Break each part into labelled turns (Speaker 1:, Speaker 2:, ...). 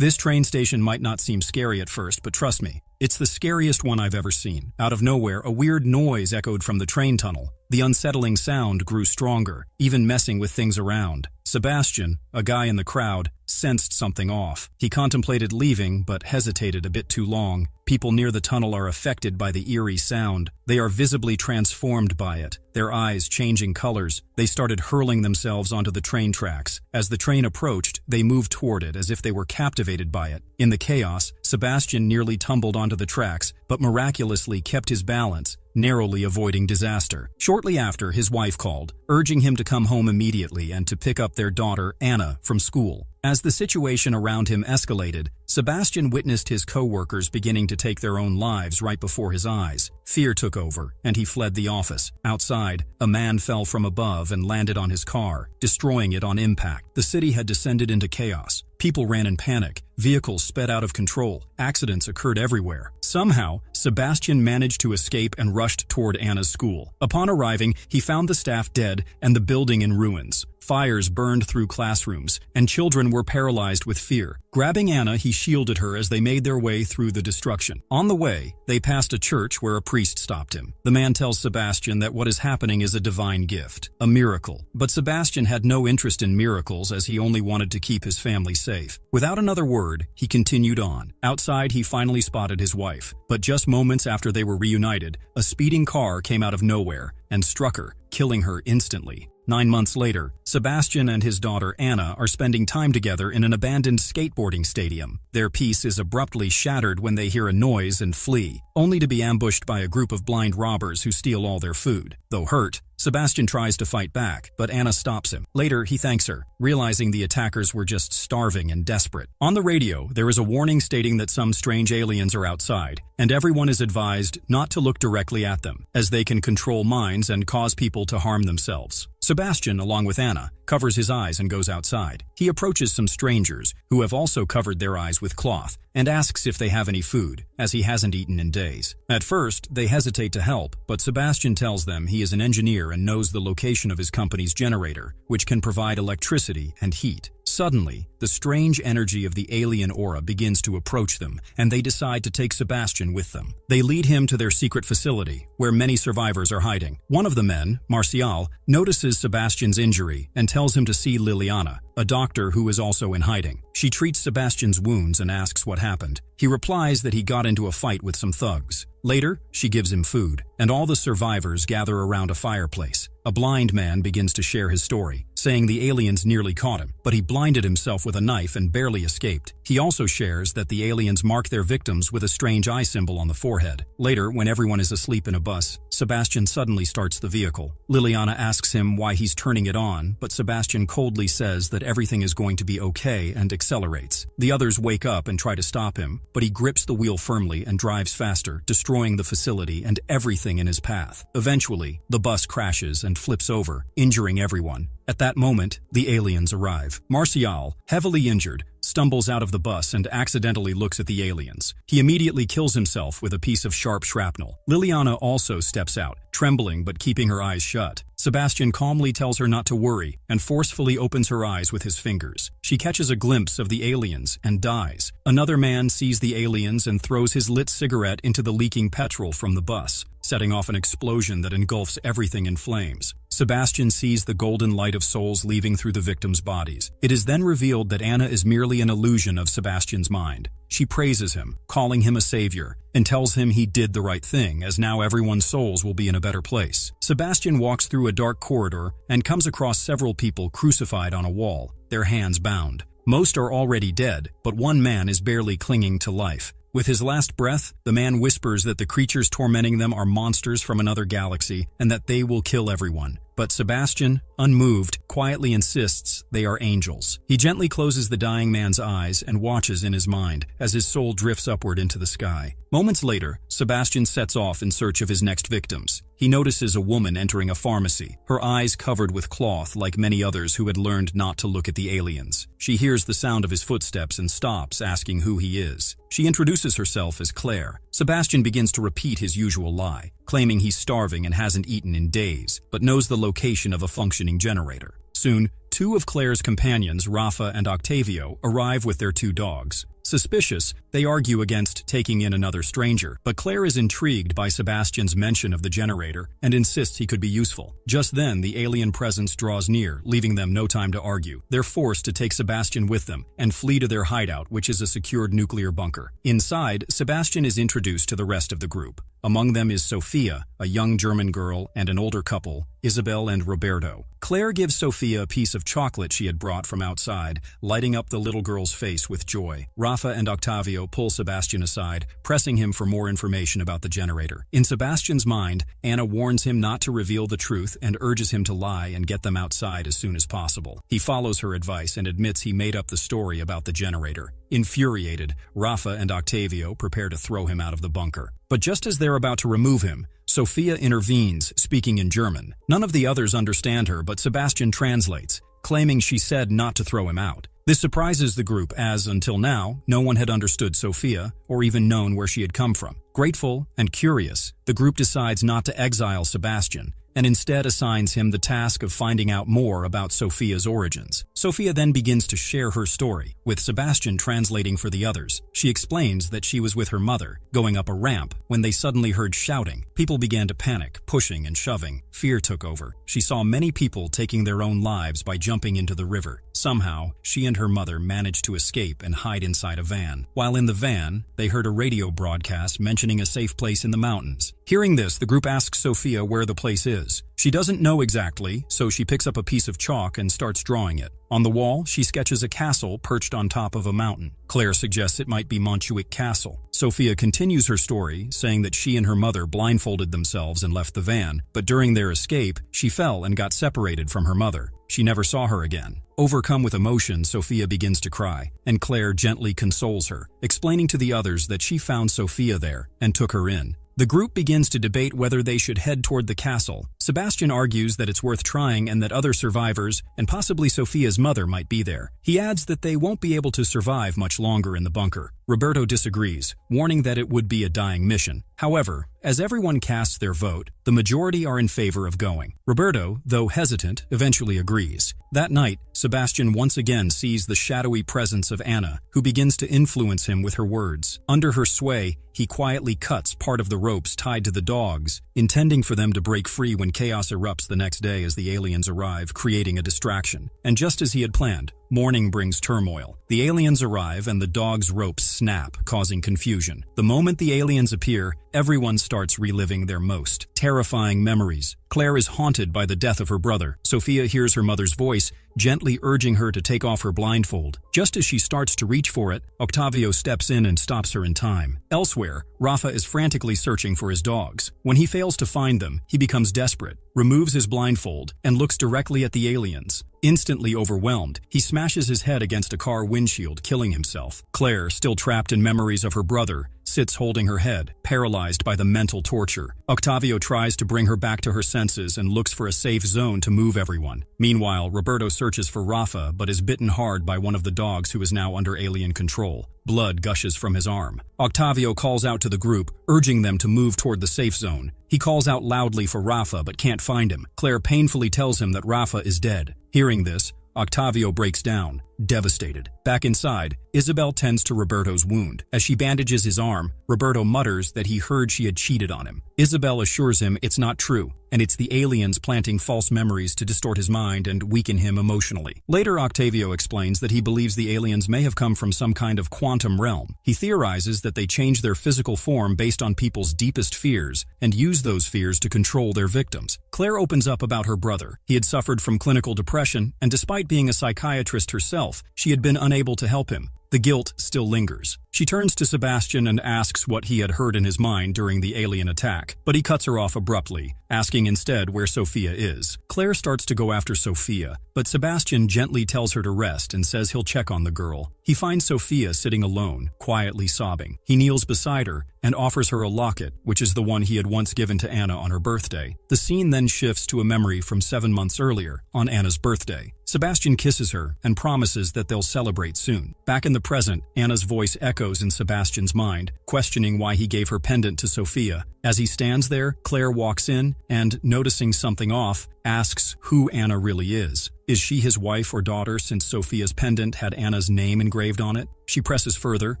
Speaker 1: This train station might not seem scary at first, but trust me, it's the scariest one I've ever seen. Out of nowhere, a weird noise echoed from the train tunnel. The unsettling sound grew stronger, even messing with things around. Sebastian, a guy in the crowd, sensed something off. He contemplated leaving, but hesitated a bit too long. People near the tunnel are affected by the eerie sound. They are visibly transformed by it, their eyes changing colors. They started hurling themselves onto the train tracks. As the train approached, they moved toward it as if they were captivated by it. In the chaos, Sebastian nearly tumbled onto the tracks, but miraculously kept his balance, narrowly avoiding disaster. Shortly after, his wife called, urging him to come home immediately and to pick up their daughter, Anna, from school. As the situation around him escalated, Sebastian witnessed his co-workers beginning to take their own lives right before his eyes. Fear took over, and he fled the office. Outside, a man fell from above and landed on his car, destroying it on impact. The city had descended into chaos. People ran in panic. Vehicles sped out of control. Accidents occurred everywhere. Somehow, Sebastian managed to escape and rushed toward Anna's school. Upon arriving, he found the staff dead and the building in ruins. Fires burned through classrooms, and children were paralyzed with fear. Grabbing Anna, he shielded her as they made their way through the destruction. On the way, they passed a church where a priest stopped him. The man tells Sebastian that what is happening is a divine gift, a miracle. But Sebastian had no interest in miracles as he only wanted to keep his family safe. Without another word, he continued on. Outside, he finally spotted his wife. But just moments after they were reunited, a speeding car came out of nowhere and struck her, killing her instantly. 9 months later, Sebastian and his daughter Anna are spending time together in an abandoned skateboarding stadium. Their peace is abruptly shattered when they hear a noise and flee, only to be ambushed by a group of blind robbers who steal all their food. Though hurt, Sebastian tries to fight back, but Anna stops him. Later, he thanks her, realizing the attackers were just starving and desperate. On the radio, there is a warning stating that some strange aliens are outside, and everyone is advised not to look directly at them, as they can control minds and cause people to harm themselves. Sebastian, along with Anna, covers his eyes and goes outside. He approaches some strangers, who have also covered their eyes with cloth, and asks if they have any food, as he hasn't eaten in days. At first, they hesitate to help, but Sebastian tells them he is an engineer and knows the location of his company's generator, which can provide electricity and heat. Suddenly, the strange energy of the alien aura begins to approach them, and they decide to take Sebastian with them. They lead him to their secret facility, where many survivors are hiding. One of the men, Martial, notices Sebastian's injury and tells him to see Liliana, a doctor who is also in hiding. She treats Sebastian's wounds and asks what happened. He replies that he got into a fight with some thugs. Later, she gives him food, and all the survivors gather around a fireplace. A blind man begins to share his story, saying the aliens nearly caught him, but he blinded himself with a knife and barely escaped. He also shares that the aliens mark their victims with a strange eye symbol on the forehead. Later, when everyone is asleep in a bus, Sebastian suddenly starts the vehicle. Liliana asks him why he's turning it on, but Sebastian coldly says that everything is going to be okay and accelerates. The others wake up and try to stop him, but he grips the wheel firmly and drives faster, destroying the facility and everything in his path. Eventually, the bus crashes and flips over, injuring everyone. At that moment, the aliens arrive. Martial, heavily injured, stumbles out of the bus and accidentally looks at the aliens. He immediately kills himself with a piece of sharp shrapnel. Liliana also steps out, trembling but keeping her eyes shut. Sebastian calmly tells her not to worry and forcefully opens her eyes with his fingers. She catches a glimpse of the aliens and dies. Another man sees the aliens and throws his lit cigarette into the leaking petrol from the bus, setting off an explosion that engulfs everything in flames. Sebastian sees the golden light of souls leaving through the victims' bodies. It is then revealed that Anna is merely an illusion of Sebastian's mind. She praises him, calling him a savior, and tells him he did the right thing, as now everyone's souls will be in a better place. Sebastian walks through a dark corridor and comes across several people crucified on a wall, their hands bound. Most are already dead, but one man is barely clinging to life. With his last breath, the man whispers that the creatures tormenting them are monsters from another galaxy and that they will kill everyone. But Sebastian, unmoved, quietly insists they are angels. He gently closes the dying man's eyes and watches in his mind as his soul drifts upward into the sky. Moments later, Sebastian sets off in search of his next victims. He notices a woman entering a pharmacy, her eyes covered with cloth like many others who had learned not to look at the aliens. She hears the sound of his footsteps and stops, asking who he is. She introduces herself as Claire. Sebastian begins to repeat his usual lie, claiming he's starving and hasn't eaten in days, but knows the location of a functioning generator. Soon, two of Claire's companions, Rafa and Octavio, arrive with their two dogs. Suspicious, they argue against taking in another stranger, but Claire is intrigued by Sebastian's mention of the generator and insists he could be useful. Just then, the alien presence draws near, leaving them no time to argue. They're forced to take Sebastian with them and flee to their hideout, which is a secured nuclear bunker. Inside, Sebastian is introduced to the rest of the group. Among them is Sophia, a young German girl, and an older couple, Isabel and Roberto. Claire gives Sophia a piece of chocolate she had brought from outside, lighting up the little girl's face with joy. Rafa and Octavio pull Sebastian aside, pressing him for more information about the generator. In Sebastian's mind, Anna warns him not to reveal the truth and urges him to lie and get them outside as soon as possible. He follows her advice and admits he made up the story about the generator. Infuriated, Rafa and Octavio prepare to throw him out of the bunker. But just as they're about to remove him, Sophia intervenes, speaking in German. None of the others understand her, but Sebastian translates, claiming she said not to throw him out. This surprises the group as, until now, no one had understood Sophia or even known where she had come from. Grateful and curious, the group decides not to exile Sebastian and instead assigns him the task of finding out more about Sophia's origins. Sophia then begins to share her story, with Sebastian translating for the others. She explains that she was with her mother, going up a ramp, when they suddenly heard shouting. People began to panic, pushing and shoving. Fear took over. She saw many people taking their own lives by jumping into the river. Somehow, she and her mother managed to escape and hide inside a van. While in the van, they heard a radio broadcast mentioning a safe place in the mountains. Hearing this, the group asks Sophia where the place is. She doesn't know exactly, so she picks up a piece of chalk and starts drawing it. On the wall, she sketches a castle perched on top of a mountain. Claire suggests it might be Montjuic Castle. Sophia continues her story, saying that she and her mother blindfolded themselves and left the van, but during their escape, she fell and got separated from her mother. She never saw her again. Overcome with emotion, Sophia begins to cry, and Claire gently consoles her, explaining to the others that she found Sophia there and took her in. The group begins to debate whether they should head toward the castle. Sebastian argues that it's worth trying and that other survivors, and possibly Sophia's mother, might be there. He adds that they won't be able to survive much longer in the bunker. Roberto disagrees, warning that it would be a dying mission. However, as everyone casts their vote, the majority are in favor of going. Roberto, though hesitant, eventually agrees. That night, Sebastian once again sees the shadowy presence of Anna, who begins to influence him with her words. Under her sway, he quietly cuts part of the ropes tied to the dogs, intending for them to break free when chaos erupts the next day as the aliens arrive, creating a distraction. And just as he had planned, morning brings turmoil. The aliens arrive and the dogs' ropes snap, causing confusion. The moment the aliens appear, everyone starts reliving their most terrifying memories. Claire is haunted by the death of her brother. Sophia hears her mother's voice, gently urging her to take off her blindfold. Just as she starts to reach for it, Octavio steps in and stops her in time. Elsewhere, Rafa is frantically searching for his dogs. When he fails to find them, he becomes desperate, removes his blindfold, and looks directly at the aliens. Instantly overwhelmed, he smashes his head against a car windshield, killing himself. Claire, still trapped in memories of her brother, sits holding her head, paralyzed by the mental torture. Octavio tries to bring her back to her senses and looks for a safe zone to move everyone. Meanwhile, Roberto searches for Rafa but is bitten hard by one of the dogs who is now under alien control. Blood gushes from his arm. Octavio calls out to the group, urging them to move toward the safe zone. He calls out loudly for Rafa but can't find him. Claire painfully tells him that Rafa is dead. Hearing this, Octavio breaks down, devastated. Back inside, Isabel tends to Roberto's wound. As she bandages his arm, Roberto mutters that he heard she had cheated on him. Isabel assures him it's not true, and it's the aliens planting false memories to distort his mind and weaken him emotionally. Later, Octavio explains that he believes the aliens may have come from some kind of quantum realm. He theorizes that they change their physical form based on people's deepest fears and use those fears to control their victims. Claire opens up about her brother. He had suffered from clinical depression, and despite being a psychiatrist herself, she had been unable to help him. The guilt still lingers. She turns to Sebastian and asks what he had heard in his mind during the alien attack, but he cuts her off abruptly, asking instead where Sophia is. Claire starts to go after Sophia, but Sebastian gently tells her to rest and says he'll check on the girl. He finds Sophia sitting alone, quietly sobbing. He kneels beside her and offers her a locket, which is the one he had once given to Anna on her birthday. The scene then shifts to a memory from 7 months earlier, on Anna's birthday. Sebastian kisses her and promises that they'll celebrate soon. Back in the present, Anna's voice echoes in Sebastian's mind, questioning why he gave her pendant to Sophia. As he stands there, Claire walks in and, noticing something off, asks who Anna really is. Is she his wife or daughter, since Sophia's pendant had Anna's name engraved on it? She presses further,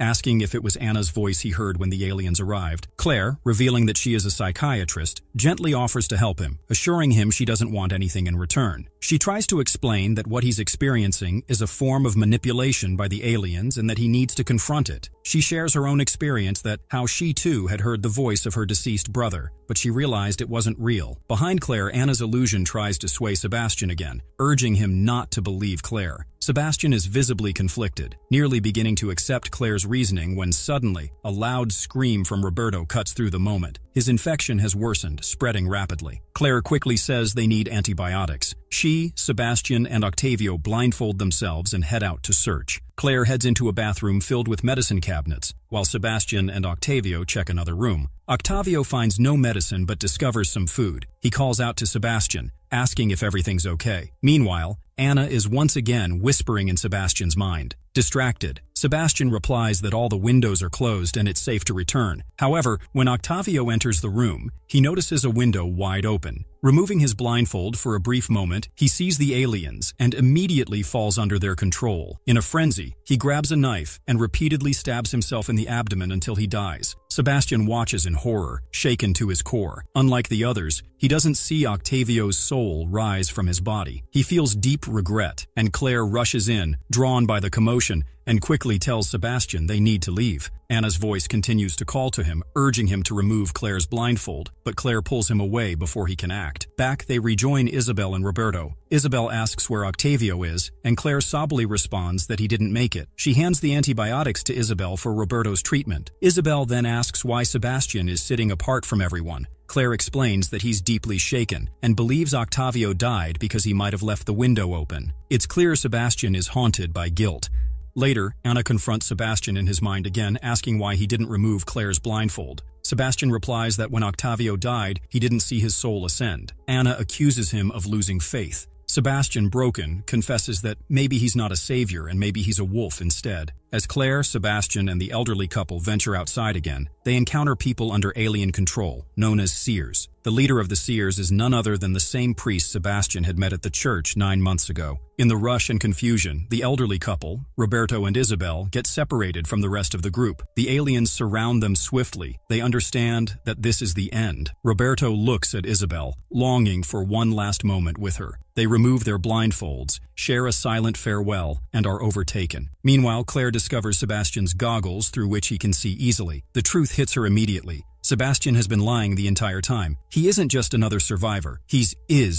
Speaker 1: asking if it was Anna's voice he heard when the aliens arrived. Claire, revealing that she is a psychiatrist, gently offers to help him, assuring him she doesn't want anything in return. She tries to explain that what he's experiencing is a form of manipulation by the aliens and that he needs to confront it. She shares her own experience, that how she too had heard the voice of her deceased brother, but she realized it wasn't real. Behind Claire, Anna's illusion tries to sway Sebastian again, urging him not to believe Claire. Sebastian is visibly conflicted, nearly beginning to accept Claire's reasoning when suddenly a loud scream from Roberto cuts through the moment. His infection has worsened, spreading rapidly. Claire quickly says they need antibiotics. She, Sebastian, and Octavio blindfold themselves and head out to search. Claire heads into a bathroom filled with medicine cabinets, while Sebastian and Octavio check another room. Octavio finds no medicine but discovers some food. He calls out to Sebastian, asking if everything's okay. Meanwhile, Anna is once again whispering in Sebastian's mind. Distracted, Sebastian replies that all the windows are closed and it's safe to return. However, when Octavio enters the room, he notices a window wide open. Removing his blindfold for a brief moment, he sees the aliens and immediately falls under their control. In a frenzy, he grabs a knife and repeatedly stabs himself in the abdomen until he dies. Sebastian watches in horror, shaken to his core. Unlike the others, he doesn't see Octavio's soul rise from his body. He feels deep regret, and Claire rushes in, drawn by the commotion, and quickly tells Sebastian they need to leave. Anna's voice continues to call to him, urging him to remove Claire's blindfold, but Claire pulls him away before he can act. Back, they rejoin Isabel and Roberto. Isabel asks where Octavio is, and Claire sobbily responds that he didn't make it. She hands the antibiotics to Isabel for Roberto's treatment. Isabel then asks why Sebastian is sitting apart from everyone. Claire explains that he's deeply shaken and believes Octavio died because he might have left the window open. It's clear Sebastian is haunted by guilt. Later, Anna confronts Sebastian in his mind again, asking why he didn't remove Claire's blindfold. Sebastian replies that when Octavio died, he didn't see his soul ascend. Anna accuses him of losing faith. Sebastian, broken, confesses that maybe he's not a savior and maybe he's a wolf instead. As Claire, Sebastian, and the elderly couple venture outside again, they encounter people under alien control, known as seers. The leader of the seers is none other than the same priest Sebastian had met at the church 9 months ago. In the rush and confusion, the elderly couple, Roberto and Isabel, get separated from the rest of the group. The aliens surround them swiftly. They understand that this is the end. Roberto looks at Isabel, longing for one last moment with her. They remove their blindfolds, share a silent farewell, and are overtaken. Meanwhile, Claire discovers Sebastian's goggles through which he can see easily. The truth hits her immediately. Sebastian has been lying the entire time. He isn't just another survivor. He's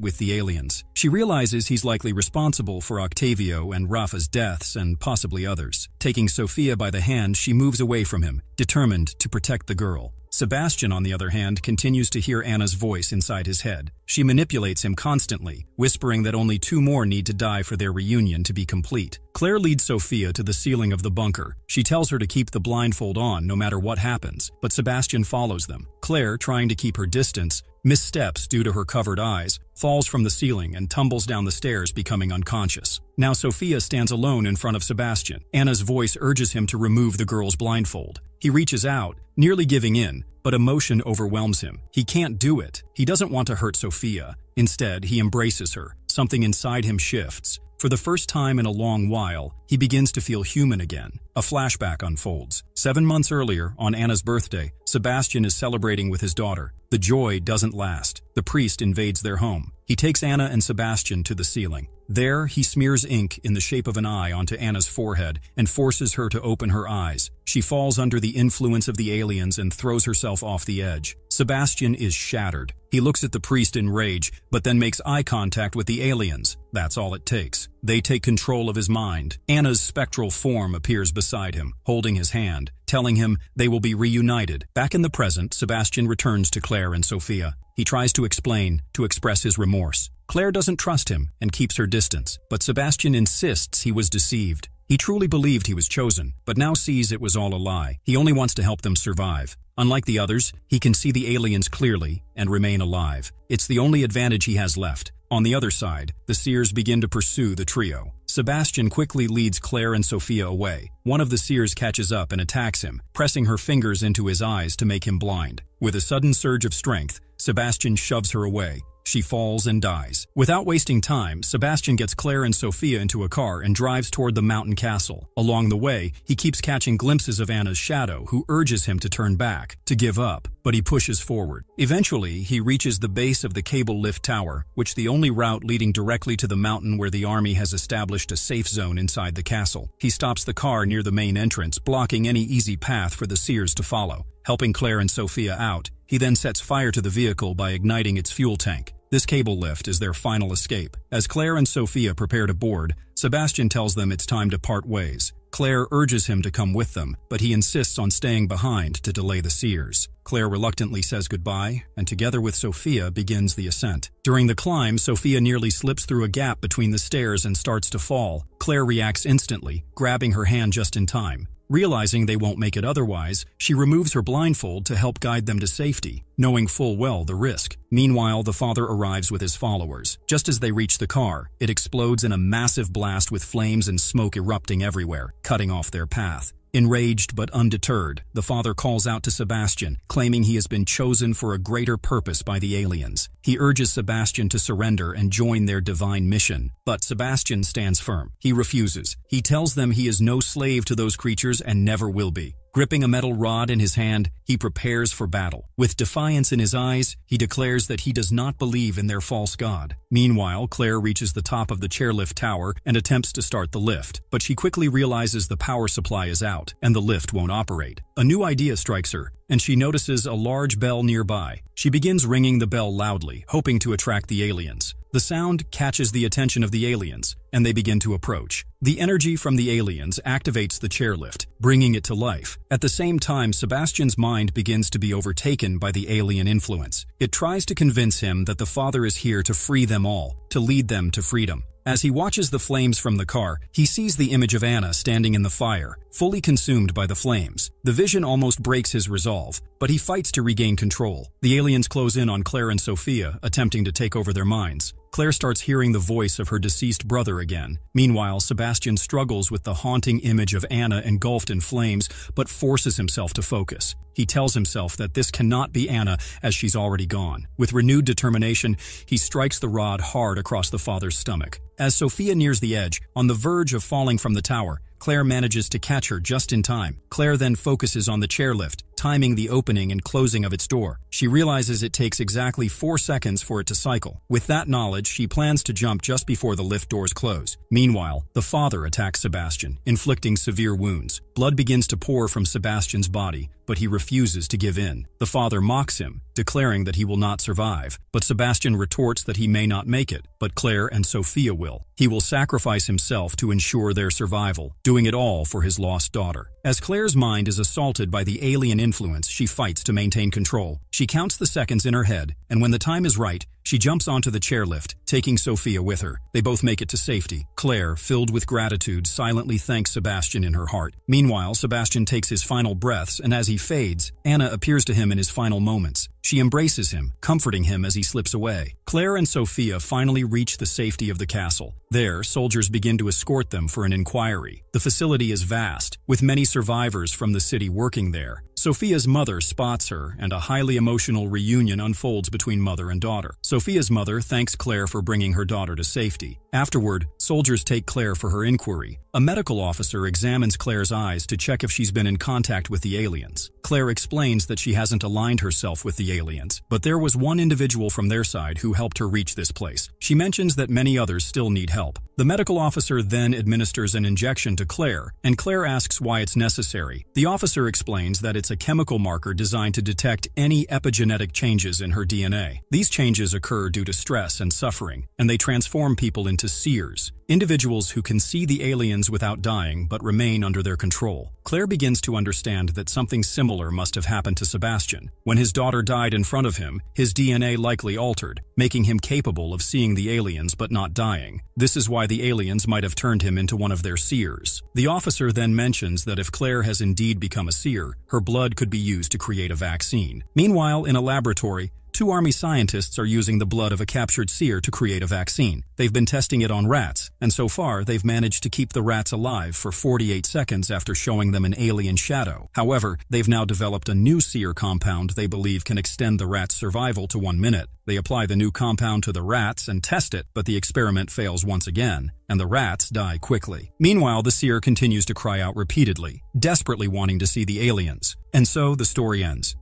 Speaker 1: with the aliens. She realizes he's likely responsible for Octavio and Rafa's deaths and possibly others. Taking Sophia by the hand, she moves away from him, determined to protect the girl. Sebastian, on the other hand, continues to hear Anna's voice inside his head. She manipulates him constantly, whispering that only 2 more need to die for their reunion to be complete. Claire leads Sophia to the ceiling of the bunker. She tells her to keep the blindfold on no matter what happens, but Sebastian follows them. Claire, trying to keep her distance, missteps due to her covered eyes, falls from the ceiling and tumbles down the stairs, becoming unconscious. Now Sophia stands alone in front of Sebastian. Anna's voice urges him to remove the girl's blindfold. He reaches out, nearly giving in, but emotion overwhelms him. He can't do it. He doesn't want to hurt Sophia. Instead, he embraces her. Something inside him shifts. For the first time in a long while, he begins to feel human again. A flashback unfolds. 7 months earlier, on Anna's birthday, Sebastian is celebrating with his daughter. The joy doesn't last. The priest invades their home. He takes Anna and Sebastian to the ceiling. There, he smears ink in the shape of an eye onto Anna's forehead and forces her to open her eyes. She falls under the influence of the aliens and throws herself off the edge. Sebastian is shattered. He looks at the priest in rage, but then makes eye contact with the aliens. That's all it takes. They take control of his mind. Anna's spectral form appears beside him, holding his hand, telling him they will be reunited. Back in the present, Sebastian returns to Claire and Sophia. He tries to explain, to express his remorse. Claire doesn't trust him and keeps her distance, but Sebastian insists he was deceived. He truly believed he was chosen, but now sees it was all a lie. He only wants to help them survive. Unlike the others, he can see the aliens clearly and remain alive. It's the only advantage he has left. On the other side, the seers begin to pursue the trio. Sebastian quickly leads Claire and Sophia away. One of the seers catches up and attacks him, pressing her fingers into his eyes to make him blind. With a sudden surge of strength, Sebastian shoves her away. She falls and dies. Without wasting time, Sebastian gets Claire and Sophia into a car and drives toward the mountain castle. Along the way, he keeps catching glimpses of Anna's shadow, who urges him to turn back, to give up, but he pushes forward. Eventually, he reaches the base of the cable lift tower, which the only route leading directly to the mountain where the army has established a safe zone inside the castle. He stops the car near the main entrance, blocking any easy path for the seers to follow. Helping Claire and Sophia out, he then sets fire to the vehicle by igniting its fuel tank. This cable lift is their final escape. As Claire and Sophia prepare to board, Sebastian tells them it's time to part ways. Claire urges him to come with them, but he insists on staying behind to delay the seers. Claire reluctantly says goodbye, and together with Sophia begins the ascent. During the climb, Sophia nearly slips through a gap between the stairs and starts to fall. Claire reacts instantly, grabbing her hand just in time. Realizing they won't make it otherwise, she removes her blindfold to help guide them to safety, knowing full well the risk. Meanwhile, the father arrives with his followers. Just as they reach the car, it explodes in a massive blast with flames and smoke erupting everywhere, cutting off their path. Enraged but undeterred, the father calls out to Sebastian, claiming he has been chosen for a greater purpose by the aliens. He urges Sebastian to surrender and join their divine mission, but Sebastian stands firm. He refuses. He tells them he is no slave to those creatures and never will be. Gripping a metal rod in his hand, he prepares for battle. With defiance in his eyes, he declares that he does not believe in their false god. Meanwhile, Claire reaches the top of the chairlift tower and attempts to start the lift, but she quickly realizes the power supply is out and the lift won't operate. A new idea strikes her, and she notices a large bell nearby. She begins ringing the bell loudly, hoping to attract the aliens. The sound catches the attention of the aliens, and they begin to approach. The energy from the aliens activates the chairlift, bringing it to life. At the same time, Sebastian's mind begins to be overtaken by the alien influence. It tries to convince him that the father is here to free them all, to lead them to freedom. As he watches the flames from the car, he sees the image of Anna standing in the fire, fully consumed by the flames. The vision almost breaks his resolve, but he fights to regain control. The aliens close in on Claire and Sophia, attempting to take over their minds. Claire starts hearing the voice of her deceased brother again. Meanwhile, Sebastian struggles with the haunting image of Anna engulfed in flames, but forces himself to focus. He tells himself that this cannot be Anna, as she's already gone. With renewed determination, he strikes the rod hard across the father's stomach. As Sophia nears the edge, on the verge of falling from the tower, Claire manages to catch her just in time. Claire then focuses on the chairlift, timing the opening and closing of its door. She realizes it takes exactly 4 seconds for it to cycle. With that knowledge, she plans to jump just before the lift doors close. Meanwhile, the father attacks Sebastian, inflicting severe wounds. Blood begins to pour from Sebastian's body, but he refuses to give in. The father mocks him, declaring that he will not survive, but Sebastian retorts that he may not make it, but Claire and Sophia will. He will sacrifice himself to ensure their survival, doing it all for his lost daughter. As Claire's mind is assaulted by the alien influence, she fights to maintain control. She counts the seconds in her head, and when the time is right, she jumps onto the chairlift, taking Sophia with her. They both make it to safety. Claire, filled with gratitude, silently thanks Sebastian in her heart. Meanwhile, Sebastian takes his final breaths, and as he fades, Anna appears to him in his final moments. She embraces him, comforting him as he slips away. Claire and Sophia finally reach the safety of the castle. There, soldiers begin to escort them for an inquiry. The facility is vast, with many survivors from the city working there. Sophia's mother spots her, and a highly emotional reunion unfolds between mother and daughter. Sophia's mother thanks Claire for bringing her daughter to safety. Afterward, soldiers take Claire for her inquiry. A medical officer examines Claire's eyes to check if she's been in contact with the aliens. Claire explains that she hasn't aligned herself with the aliens, but there was one individual from their side who helped her reach this place. She mentions that many others still need help. The medical officer then administers an injection to Claire, and Claire asks why it's necessary. The officer explains that it's a chemical marker designed to detect any epigenetic changes in her DNA. These changes occur due to stress and suffering, and they transform people into seers, individuals who can see the aliens without dying but remain under their control. Claire begins to understand that something similar must have happened to Sebastian. When his daughter died in front of him, his DNA likely altered, making him capable of seeing the aliens but not dying. This is why the aliens might have turned him into one of their seers. The officer then mentions that if Claire has indeed become a seer, her blood could be used to create a vaccine. Meanwhile, in a laboratory, Two Army scientists are using the blood of a captured seer to create a vaccine. They've been testing it on rats, and so far they've managed to keep the rats alive for 48 seconds after showing them an alien shadow. However, they've now developed a new seer compound they believe can extend the rat's survival to 1 minute. They apply the new compound to the rats and test it, but the experiment fails once again, and the rats die quickly. Meanwhile, the seer continues to cry out repeatedly, desperately wanting to see the aliens. And so the story ends.